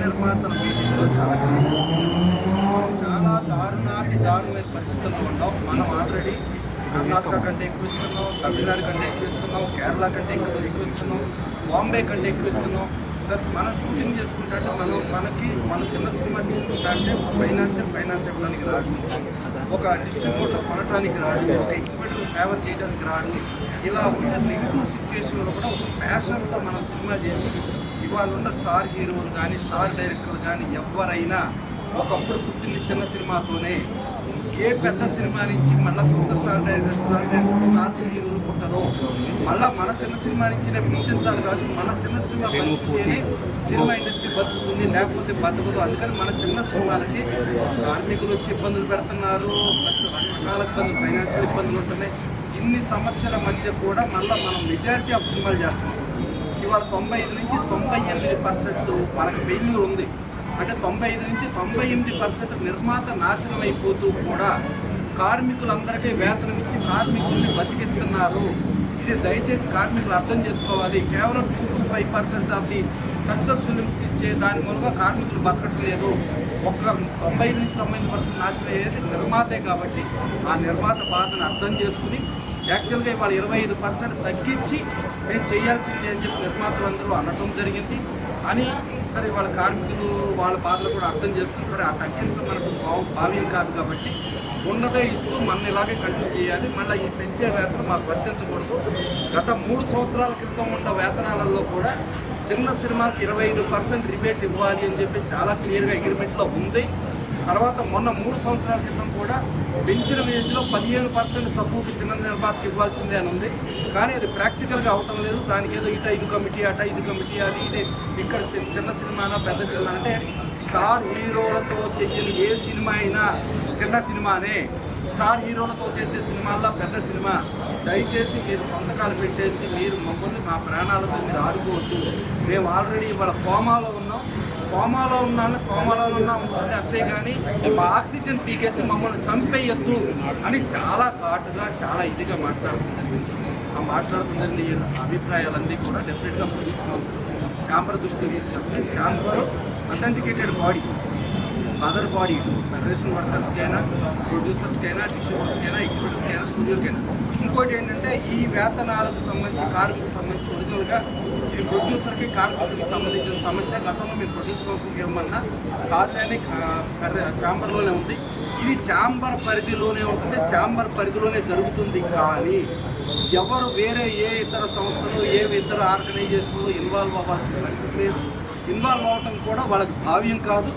నిర్మాతల మీటింగ్లో చాలా దారుణమైన పరిస్థితుల్లో ఉన్నాం. మనం ఆల్రెడీ కర్ణాటక కంటే ఎక్కువ ఇస్తున్నాం, తమిళనాడు కంటే ఎక్కువ ఇస్తున్నాం, కేరళ కంటే ఎక్కువ ఇస్తున్నాం, బాంబే కంటే ఎక్కువ ఇస్తున్నాం. ప్లస్ మనం షూటింగ్ చేసుకుంటే మన చిన్న సినిమా తీసుకుంటా అంటే ఫైనాన్స్ ఇవ్వడానికి రాడు, ఒక డిస్ట్రిబ్యూటర్ కొనడానికి రాడు, ఒక ఎగ్జిబిటర్ ఫేవర్ చేయడానికి రాడు. ఇలా ఉన్న నెగిటివ్ సిచ్యువేషన్లో కూడా ఒక ప్యాషన్తో మనం సినిమా చేసి ఇవాళ ఉన్న స్టార్ హీరోలు కానీ స్టార్ డైరెక్టర్లు కానీ ఎవరైనా ఒకప్పుడు పుట్టిన చిన్న సినిమాతోనే ఏ పెద్ద సినిమా నుంచి మళ్ళీ కొత్త స్టార్ హీరోలు పుట్టరు. మళ్ళీ మన చిన్న సినిమా నుంచి పుట్టించాలి కాబట్టి మన చిన్న సినిమా బతికితేనే సినిమా ఇండస్ట్రీ బతుకుతుంది, లేకపోతే బతుకుదు. అందుకని మన చిన్న సినిమాలకి కార్మికులు వచ్చి ఇబ్బందులు పెడుతున్నారు, ప్లస్ రకరకాల ఇబ్బందులు, ఫైనాన్షియల్ ఇబ్బందులు ఉంటున్నాయి. ఇన్ని సమస్యల మధ్య కూడా మళ్ళీ మనం మెజారిటీ ఆఫ్ సినిమాలు చేస్తున్నాం. ఇవాళ 95 నుంచి 98% మనకు ఫెయిల్యూర్ ఉంది. అంటే 95 నుంచి 98% నిర్మాత నాశనం అయిపోతూ కూడా కార్మికులందరికీ వేతనం ఇచ్చి కార్మికుల్ని బతికిస్తున్నారు. ఇది దయచేసి కార్మికులు అర్థం చేసుకోవాలి. కేవలం 2-5% ఆఫ్ ది సక్సెస్ ఫిలిమ్స్కి ఇచ్చే దాని మూలంగా కార్మికులు బతకట్లేదు. ఒక్క 95 నుంచి 90% నాశనం అయ్యేది నిర్మాతే. కాబట్టి ఆ నిర్మాత బాధను అర్థం చేసుకుని యాక్చువల్గా ఇవాళ 25% తగ్గించి మేము చేయాల్సింది అని చెప్పి నిర్మాతలందరూ అనటం జరిగింది. అని సరే వాళ్ళ కార్మికులు వాళ్ళ బాధలు కూడా అర్థం చేసుకుని సరే ఆ తగ్గించడం మనకు భావ్యం కాదు కాబట్టి ఉన్నదే ఇస్తూ మన ఇలాగే కంటిన్యూ చేయాలి. మళ్ళీ ఈ పెంచే వేతనం మాకు వర్తించకూడదు. గత 3 సంవత్సరాల క్రితం ఉన్న వేతనాలలో కూడా చిన్న సినిమాకి 25% రిబేట్ ఇవ్వాలి అని చెప్పి చాలా క్లియర్గా అగ్రిమెంట్లో ఉంది. తర్వాత మొన్న 3 సంవత్సరాల క్రితం కూడా పెంచిన వేజ్లో 15% తక్కువకి చిన్న నిర్మాతకి ఇవ్వాల్సిందే అని ఉంది. కానీ అది ప్రాక్టికల్గా అవటం లేదు. దానికి ఏదో ఇటు 5 కమిటీ అట 5 కమిటీ అది ఇది. ఇక్కడ చిన్న సినిమానా పెద్ద సినిమా అంటే స్టార్ హీరోలతో చెయ్యని ఏ సినిమా అయినా చిన్న సినిమానే. స్టార్ హీరోలతో చేసే సినిమాల్లో పెద్ద సినిమా. దయచేసి మీరు సొంతకాలు పెట్టేసి మీరు మమ్మల్ని మా ప్రాణాలతో మీరు ఆడుకోవద్దు. మేము ఆల్రెడీ ఇవాళ కోమాలో ఉన్నాం ఉంచండి అంతే. కానీ మా ఆక్సిజన్ పీకేసి మమ్మల్ని చంపేయద్దు అని చాలా ఘాటుగా చాలా ఇదిగా మాట్లాడుతుందండి. అభిప్రాయాలన్నీ కూడా డెఫినెట్గా పోలీస్ కౌన్సిల్ ఛాంబర్ దృష్టికి తీసుకెళ్తుంది. Chamber authenticated body, mother body federation వర్కర్స్కైనా, ప్రొడ్యూసర్స్కైనా, డిస్ట్రిబ్యూటర్స్కైనా, ఎగ్జిబిటర్స్కైనా, స్టూడియోకైనా. ఇంకోటి ఏంటంటే ఈ వేతనాలకు సంబంధించి కార్మికులకు సంబంధించి ఒరిజినల్గా ఇది ప్రొడ్యూసర్కి కార్మికులకి సంబంధించిన సమస్య. గతంలో మీరు ప్రొడ్యూసర్ కౌన్సిల్కి ఇవ్వమన్నా కాదులేని ఛాంబర్లోనే ఉంది. ఇది ఛాంబర్ పరిధిలోనే ఉంటుంది, ఛాంబర్ పరిధిలోనే జరుగుతుంది. కానీ ఎవరు వేరే ఏ ఇతర సంస్థలు ఏ ఇతర ఆర్గనైజేషన్లు ఇన్వాల్వ్ అవ్వాల్సిన పరిస్థితి లేదు. ఇన్వాల్వ్ అవ్వటం కూడా వాళ్ళకి భావ్యం కాదు.